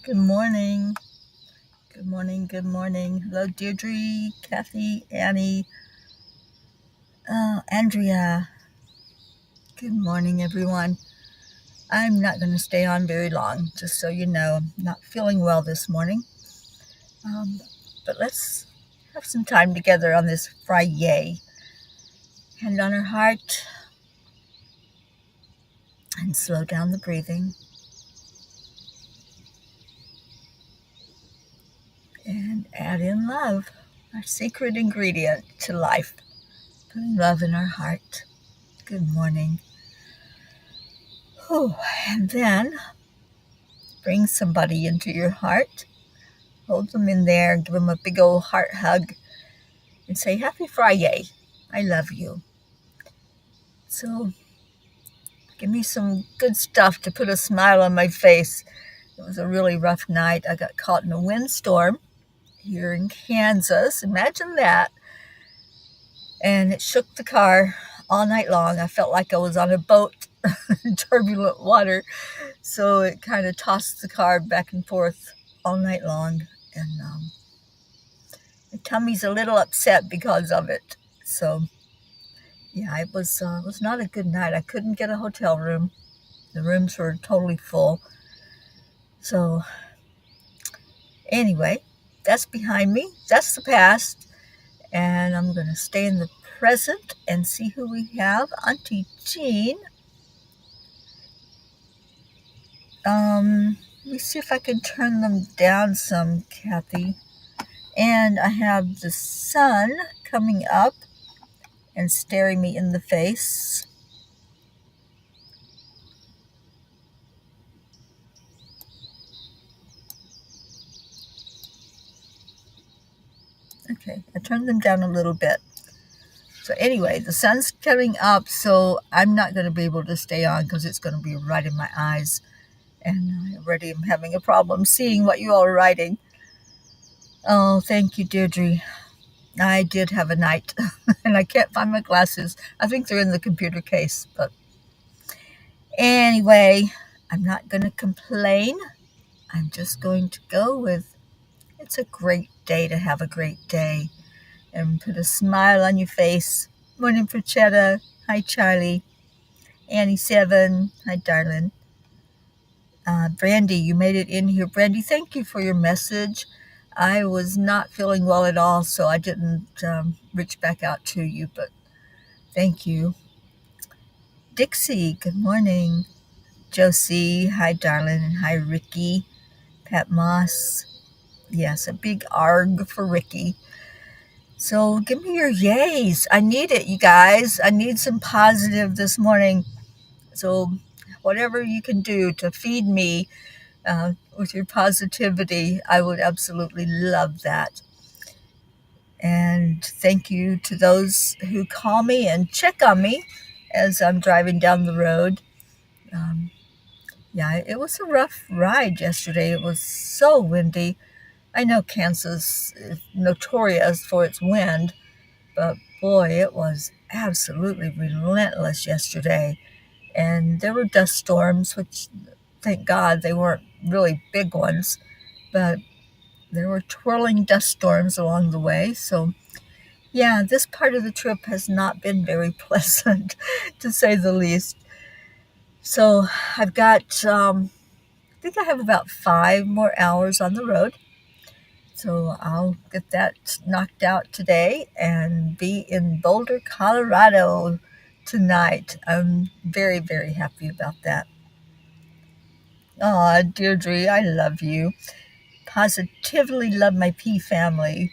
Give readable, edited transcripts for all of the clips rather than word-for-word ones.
Good morning. Good morning. Good morning. Hello, Deirdre, Kathy, Annie, Andrea. Good morning, everyone. I'm not going to stay on very long, just so you know. I'm not feeling well this morning. Um, but let's have some time together on this Friday. Hand on our heart and slow down the breathing. And add in love, our secret ingredient to life. Putting love in our heart. Good morning. Whew. And then bring somebody into your heart, hold them in there, give them a big old heart hug, and say, Happy Friday. I love you. So give me some good stuff to put a smile on my face. It was a really rough night. I got caught in a windstorm here in Kansas. Imagine that. And it shook the car all night long. I felt like I was on a boat in turbulent water. So it kind of tossed the car back and forth all night long. And my tummy's a little upset because of it. So, yeah, it was not a good night. I couldn't get a hotel room. The rooms were totally full. So, anyway, that's behind me. That's the past. And I'm going to stay in the present and see who we have. Auntie Jean. Let me see if I can turn them down some, Kathy. And I have the sun coming up and staring me in the face. Okay, I turned them down a little bit. So anyway, the sun's coming up, so I'm not going to be able to stay on because it's going to be right in my eyes. And I already am having a problem seeing what you all are writing. Oh, thank you, Deirdre. I did have a night, and I can't find my glasses. I think they're in the computer case. But anyway, I'm not going to complain. I'm just going to go with, it's a great day to have a great day. And put a smile on your face. Morning, Frachetta. Hi, Charlie. Annie7. Hi, darling. Brandy, you made it in here. Brandy, thank you for your message. I was not feeling well at all, so I didn't reach back out to you, but thank you. Dixie, good morning. Josie, hi, darling. And hi, Ricky. Pat Moss. Yes, a big arg for Ricky. So give me your yays. I need it, you guys. I need some positive this morning. So whatever you can do to feed me with your positivity, I would absolutely love that. And thank you to those who call me and check on me as I'm driving down the road. Yeah, it was a rough ride yesterday. It was so windy. I know Kansas is notorious for its wind, but boy, it was absolutely relentless yesterday. And there were dust storms, which thank God they weren't really big ones, but there were twirling dust storms along the way. So, yeah, this part of the trip has not been very pleasant, to say the least. So, I've got, I think I have about 5 more hours on the road. So I'll get that knocked out today and be in Boulder, Colorado tonight. I'm very, very happy about that. Aw, Deirdre, I love you. Positively love my P family.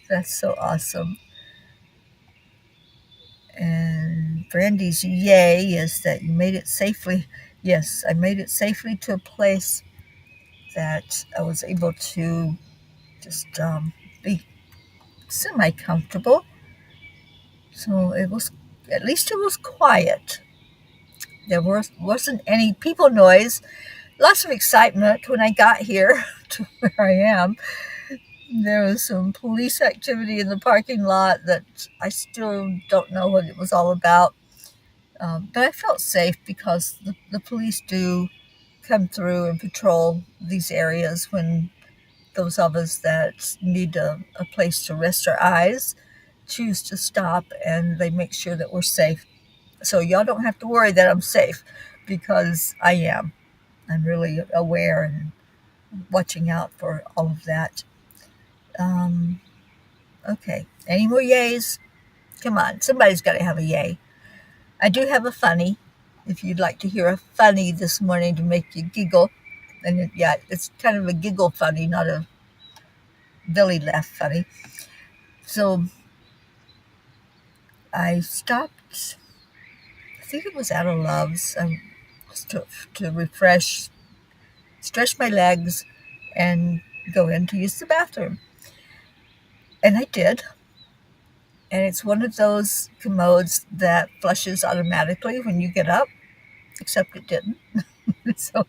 That's so awesome. And Brandy's yay is that you made it safely. Yes, I made it safely to a place that I was able to just be semi-comfortable. So it was, at least it was quiet. Wasn't any people noise. Lots of excitement when I got here to where I am. There was some police activity in the parking lot that I still don't know what it was all about. But I felt safe because the police do come through and patrol these areas when those of us that need a place to rest our eyes choose to stop, and they make sure that we're safe. So y'all don't have to worry that I'm safe, because I am. I'm really aware and watching out for all of that. Um, okay. Any more yays? Come on. Somebody's got to have a yay. I do have a funny. If you'd like to hear a funny this morning to make you giggle. And it's kind of a giggle funny, not a belly laugh funny. So I stopped, I think it was out of Love's, to refresh, stretch my legs, and go in to use the bathroom. And I did. And it's one of those commodes that flushes automatically when you get up, except it didn't. so,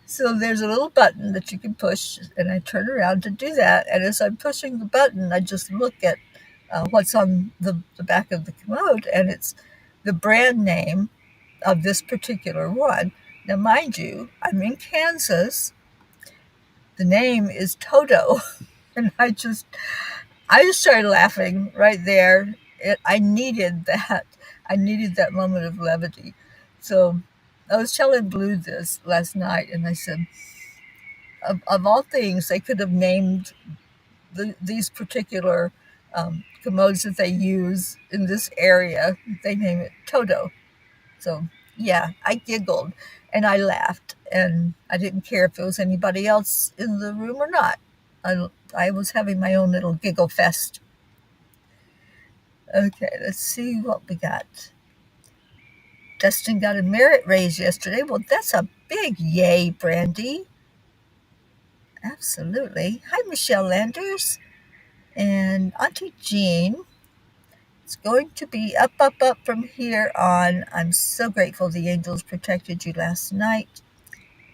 so there's a little button that you can push, and I turn around to do that. And as I'm pushing the button, I just look at what's on the back of the commode, and it's the brand name of this particular one. Now, mind you, I'm in Kansas. The name is Toto, and I just started laughing right there. I needed that. I needed that moment of levity. So I was telling Blue this last night, and I said, of all things, they could have named these particular commodes that they use in this area. They name it Toto. So yeah, I giggled and I laughed, and I didn't care if it was anybody else in the room or not. I was having my own little giggle fest. Okay, let's see what we got. Dustin got a merit raise yesterday. Well, that's a big yay, Brandy. Absolutely. Hi, Michelle Landers. And Auntie Jean. It's going to be up, up, up from here on. I'm so grateful the angels protected you last night.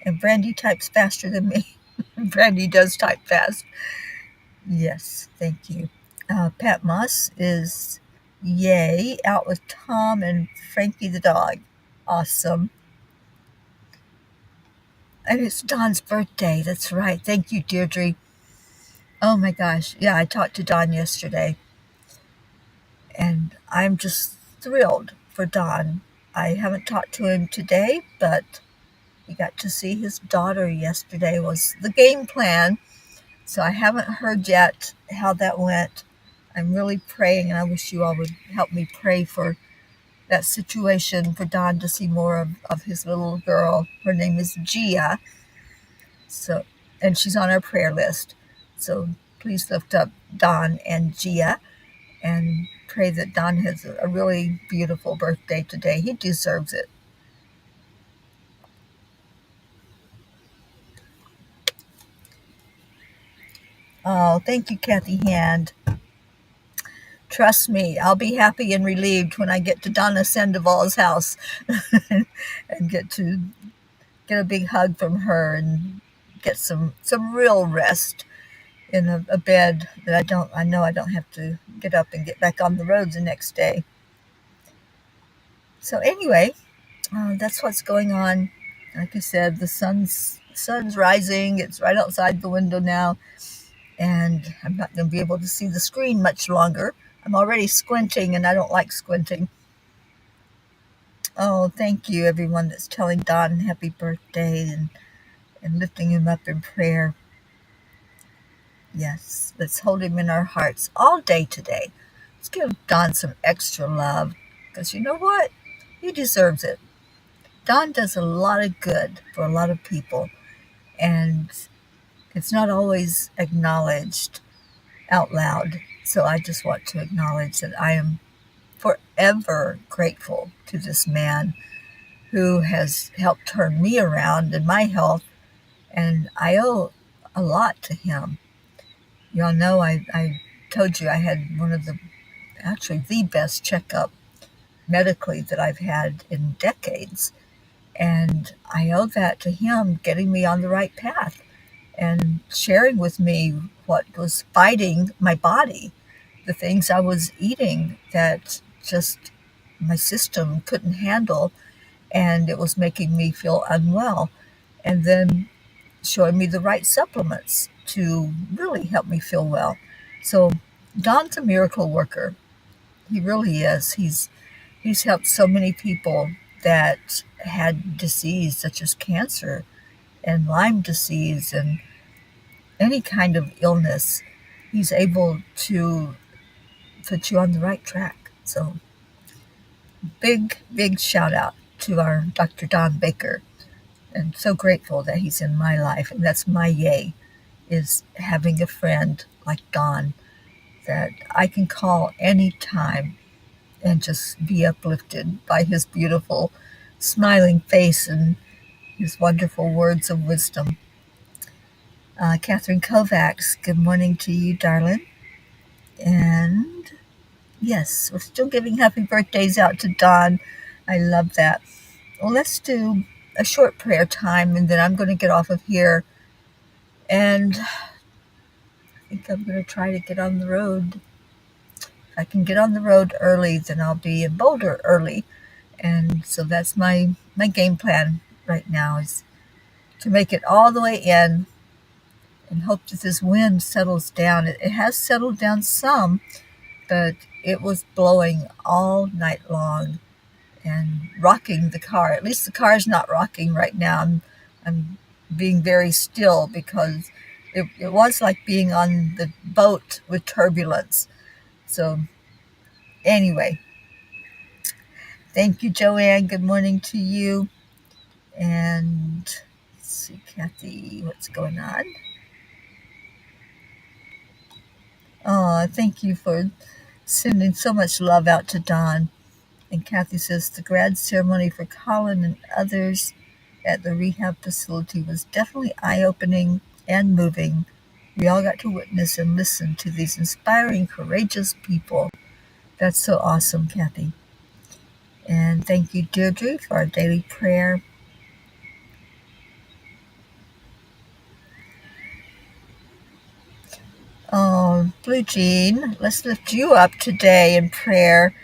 And Brandy types faster than me. Brandy does type fast. Yes, thank you. Pat Moss is yay, out with Tom and Frankie the dog. Awesome. And it's Don's birthday. That's right. Thank you, Deirdre. Oh my gosh. Yeah, I talked to Don yesterday. And I'm just thrilled for Don. I haven't talked to him today, but we got to see his daughter yesterday was the game plan. So I haven't heard yet how that went. I'm really praying, and I wish you all would help me pray for that situation, for Don to see more of his little girl. Her name is Gia. So, and she's on our prayer list. So please lift up Don and Gia and pray that Don has a really beautiful birthday today. He deserves it. Oh, thank you, Kathy Hand. Trust me, I'll be happy and relieved when I get to Donna Sandoval's house and get a big hug from her and get some real rest in a bed that I know I don't have to get up and get back on the road the next day. So anyway, that's what's going on. Like I said, the sun's rising. It's right outside the window now, and I'm not going to be able to see the screen much longer. I'm already squinting, and I don't like squinting. Oh, thank you, everyone that's telling Don happy birthday and lifting him up in prayer. Yes, let's hold him in our hearts all day today. Let's give Don some extra love, because you know what? He deserves it. Don does a lot of good for a lot of people, and it's not always acknowledged out loud. So I just want to acknowledge that I am forever grateful to this man who has helped turn me around in my health, and I owe a lot to him. Y'all know I told you I had actually the best checkup medically that I've had in decades. And I owe that to him getting me on the right path and sharing with me what was fighting my body, the things I was eating that just my system couldn't handle, and it was making me feel unwell. and then showing me the right supplements to really help me feel well. So Don's a miracle worker. He really is. He's helped so many people that had disease such as cancer and Lyme disease and any kind of illness. He's able to put you on the right track. So big shout out to our Dr. Don Baker. And so grateful that he's in my life. And that's my yay, is having a friend like Don that I can call anytime and just be uplifted by his beautiful smiling face and his wonderful words of wisdom. Catherine Kovacs, good morning to you, darling. And yes, we're still giving happy birthdays out to Don. I love that. Well, let's do a short prayer time, and then I'm going to get off of here. And I think I'm going to try to get on the road. If I can get on the road early, then I'll be in Boulder early. And so that's my game plan right now, is to make it all the way in and hope that this wind settles down. It has settled down some, but it was blowing all night long and rocking the car. At least the car is not rocking right now. I'm being very still because it was like being on the boat with turbulence. So anyway, thank you, Joanne. Good morning to you. And let's see, Kathy, what's going on? Oh, thank you for sending so much love out to Don. And Kathy says the grad ceremony for Colin and others at the rehab facility was definitely eye-opening and moving. We all got to witness and listen to these inspiring, courageous people. That's so awesome, Kathy. And thank you, Deirdre, for our daily prayer. Oh, Blue Jean, let's lift you up today in prayer.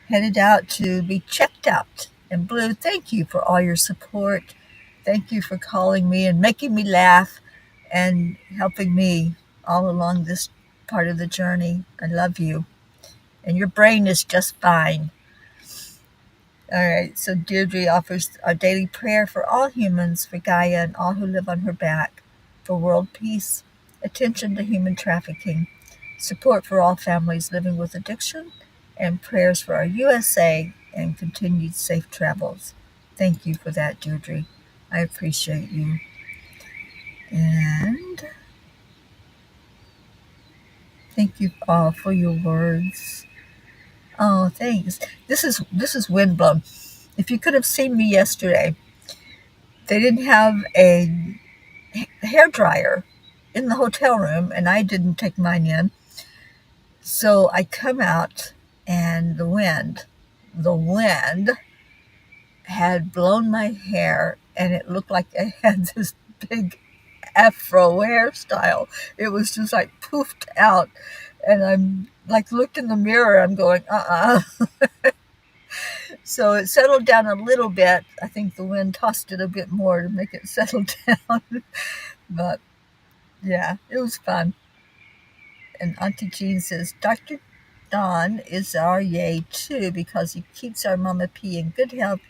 Headed out to be checked out. And Blue, thank you for all your support. Thank you for calling me and making me laugh and helping me all along this part of the journey. I love you. And your brain is just fine. All right, so Deirdre offers our daily prayer for all humans, for Gaia and all who live on her back, for world peace, attention to human trafficking, support for all families living with addiction, and prayers for our USA and continued safe travels. Thank you for that, Deirdre. I appreciate you. And thank you all for your words. Oh, thanks. This is windblown. If you could have seen me yesterday, they didn't have a hair dryer in the hotel room, and I didn't take mine in. So I come out, and the wind had blown my hair, and it looked like I had this big afro hairstyle. It was just like poofed out, and I'm like looked in the mirror. I'm going, So it settled down a little bit. I think the wind tossed it a bit more to make it settle down. But yeah, it was fun. And Auntie Jean says, Dr. Don is our yay too, because he keeps our Mama P in good health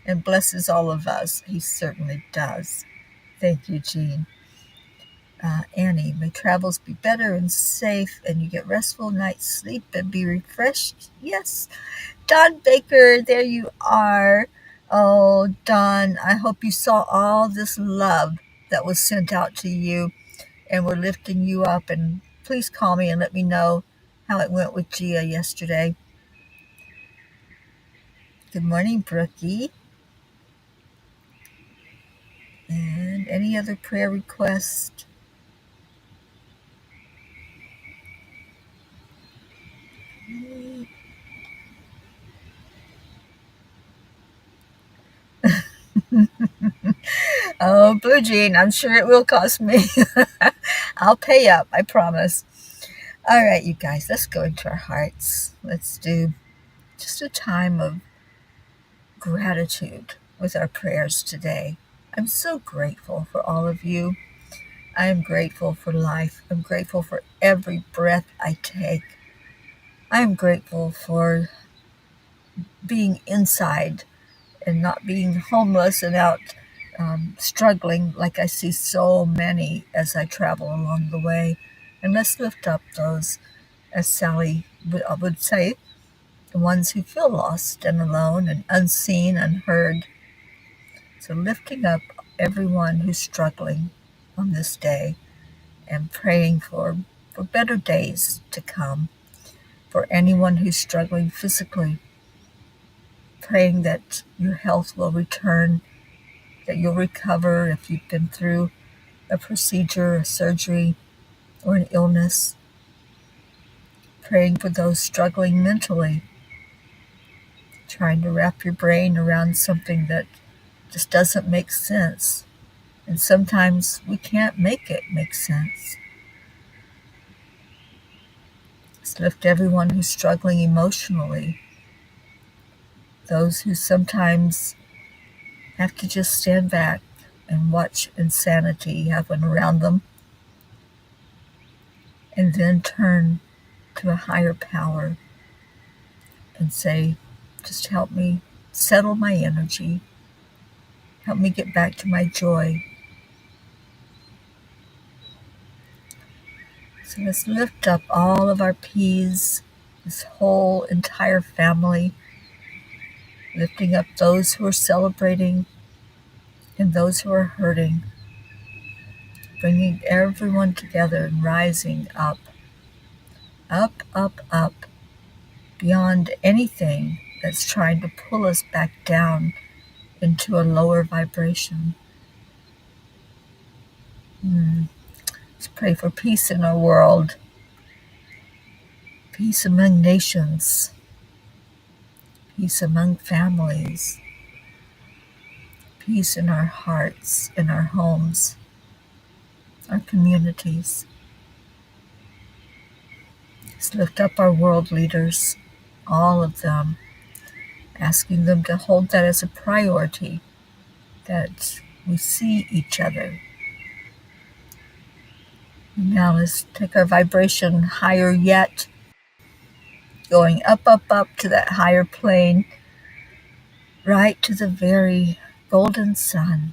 and blesses all of us. He certainly does. Thank you, Jean. Annie, may travels be better and safe, and you get restful night's sleep and be refreshed. Yes. Don Baker, there you are. Oh, Don, I hope you saw all this love that was sent out to you, and we're lifting you up. And please call me and let me know how it went with Gia yesterday. Good morning, Brookie. And any other prayer requests? Oh, Blue Jean, I'm sure it will cost me. I'll pay up, I promise. All right, you guys, let's go into our hearts. Let's do just a time of gratitude with our prayers today. I'm so grateful for all of you. I am grateful for life. I'm grateful for every breath I take. I am grateful for being inside and not being homeless and out struggling like I see so many as I travel along the way. And let's lift up those, as Sally would say, the ones who feel lost and alone and unseen, unheard. So lifting up everyone who's struggling on this day and praying for better days to come. For anyone who's struggling physically, praying that your health will return, that you'll recover if you've been through a procedure, a surgery, or an illness. Praying for those struggling mentally, trying to wrap your brain around something that just doesn't make sense. And sometimes we can't make it make sense. Let's lift everyone who's struggling emotionally, those who sometimes have to just stand back and watch insanity happen around them, and then turn to a higher power and say, just help me settle my energy, help me get back to my joy. So let's lift up all of our P's, this whole entire family, lifting up those who are celebrating and those who are hurting, bringing everyone together and rising up, up, up, up, beyond anything that's trying to pull us back down into a lower vibration. Let's pray for peace in our world, peace among nations, peace among families, peace in our hearts, in our homes, our communities. Let's lift up our world leaders, all of them, asking them to hold that as a priority, that we see each other. Now let's take our vibration higher yet, going up, up, up to that higher plane, right to the very golden sun.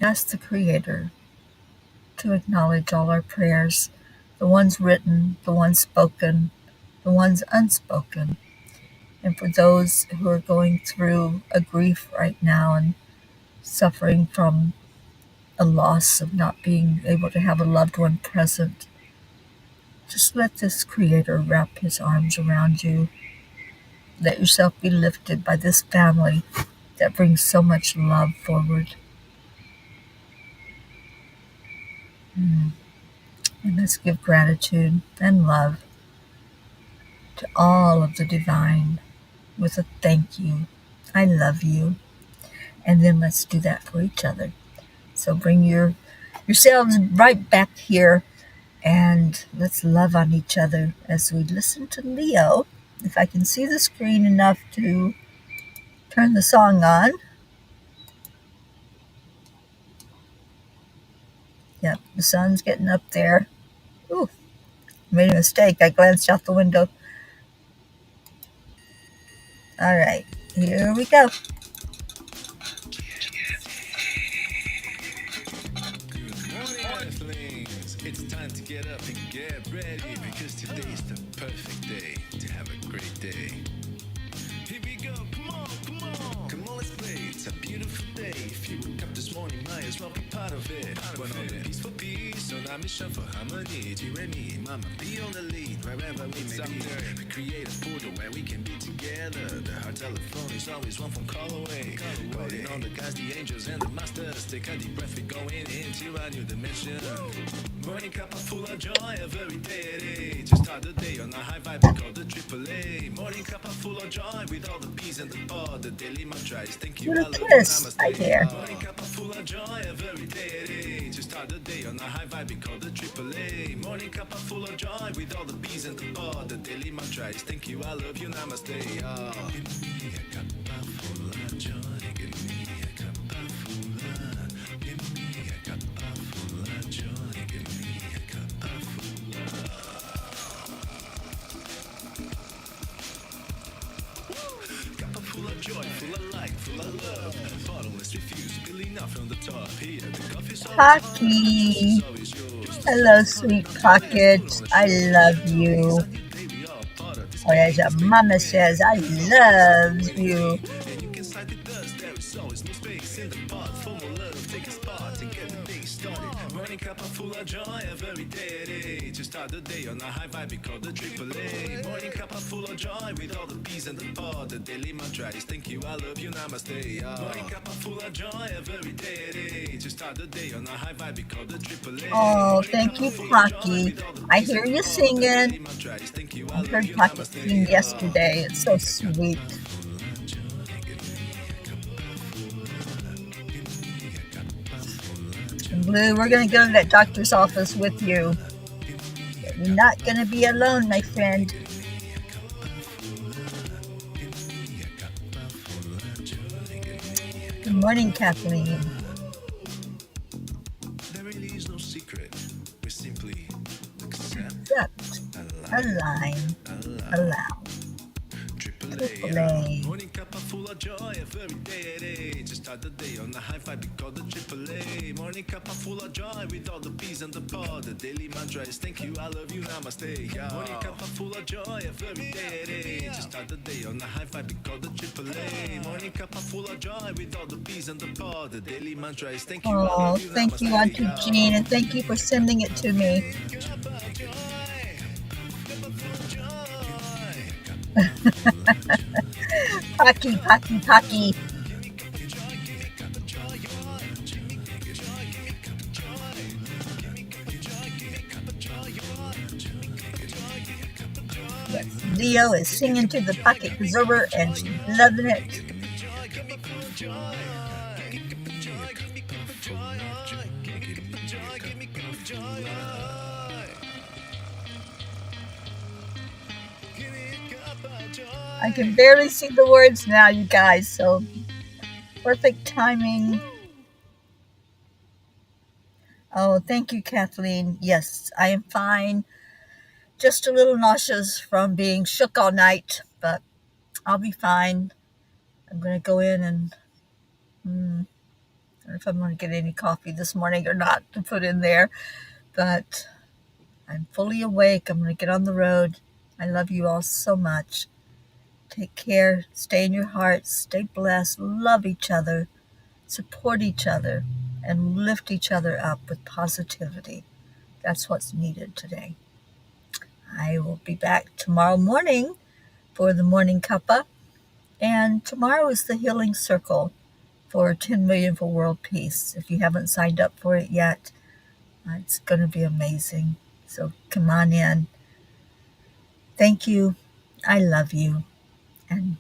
Ask the Creator to acknowledge all our prayers, the ones written, the ones spoken, the ones unspoken. And for those who are going through a grief right now and suffering from a loss of not being able to have a loved one present, just let this Creator wrap His arms around you. Let yourself be lifted by this family that brings so much love forward. And let's give gratitude and love to all of the divine with a thank you. I love you. And then let's do that for each other. So bring yourselves right back here and let's love on each other as we listen to Leo. If I can see the screen enough to turn the song on. Yep, the sun's getting up there. Ooh, made a mistake. I glanced out the window. All right, here we go. Good morning, Earthlings. It's time to get up and get ready because today is the perfect day to have a great day. Here we go, come on, come on. Come on, let's play. It's a beautiful day. If you woke up this morning, might as well be part of it. We're on the peace for peace, on our mission for harmony. You and me, mama, be on the lead wherever we may be. We create a portal where we can be together. The heart telephone is always one phone call away. Calling on the guys, the angels, and the masters. Take a deep breath, we're going into a new dimension. Morning cup of full of joy, every day at 8. Just start the day on a high vibe, we call the AAA. Morning cup of full of joy with all the peas and the pod. The daily mantra is thank you, I Little love you, kiss. Hi there. namaste. Morning cup of full of joy, every day at 8. Just start the day on a high vibe, we call the AAA. Morning cup of full of joy with all the peas and the pod. The daily mantra is thank you, I love you, namaste. Oh. Give me a cup full of joy, give me a cup full of, give me a cup full of joy, give me a cup full of, cup full of joy, full of light, full of love. Bottomless refuse, spilling out from the top. Here, the coffee's always hot, the breakfast is Pocky. always yours. The Hello, sun's shining sweet bright, the days Pocket. full of I joy. love Every day is you. a new day, we all part of this Or as game. your Let's make it mama rain. says, I Even though this is the loves winning you. day, and you can side with us, there is always no space in the pot. For more love, take a spot to get the day started. Morning cup of full of joy, every day at 8. Just start the day on a high vibe, we call the AAA. Morning cup of full of joy with all the peas and the pod. The daily mantra is thank you, I love you, namaste. Oh. Morning cup of full of joy, every day at 8. Just start the day on a high vibe, we call the AAA. Oh, Morning cup thank of you, full of joy Pocky. with all the I peas hear and the you pod. The daily singing. mantra is thank you, I I love heard you, Pocket namaste. sing Oh. yesterday. It's so sweet. And Blue, we're going to go to that doctor's office with you. You're not going to be alone, my friend. Good morning, Kathleen. There really is no secret. We simply accept, Accept, align, allow. Triple A. AAA. Morning cup of full of joy, every day at 8. Just start the day on the high vibe, we call the AAA. Morning cup of full of joy with all the peas and the pod. The daily mantra is thank you, I love you, namaste. Yeah. Morning cup of full of joy, every day at 8. Just start the day on the high vibe, we call the AAA. Morning cup of full of joy with all the peas and the pod. The daily mantra is thank you, I Oh, love you, thank you, namaste. Auntie Jean, and thank you for sending it to me. Pocky, Pocky, Pocky. Yes, Leo is singing to the pocket preserver and she's loving it. I can barely see the words now, you guys, so perfect timing. Oh, thank you, Kathleen. Yes, I am fine. Just a little nauseous from being shook all night, but I'll be fine. I'm going to go in and I don't know if I'm going to get any coffee this morning or not to put in there, but I'm fully awake. I'm going to get on the road. I love you all so much. Take care. Stay in your hearts. Stay blessed. Love each other. Support each other. And lift each other up with positivity. That's what's needed today. I will be back tomorrow morning for the Morning Cuppa. And tomorrow is the Healing Circle for 10 million for world peace. If you haven't signed up for it yet, it's going to be amazing. So come on in. Thank you. I love you. And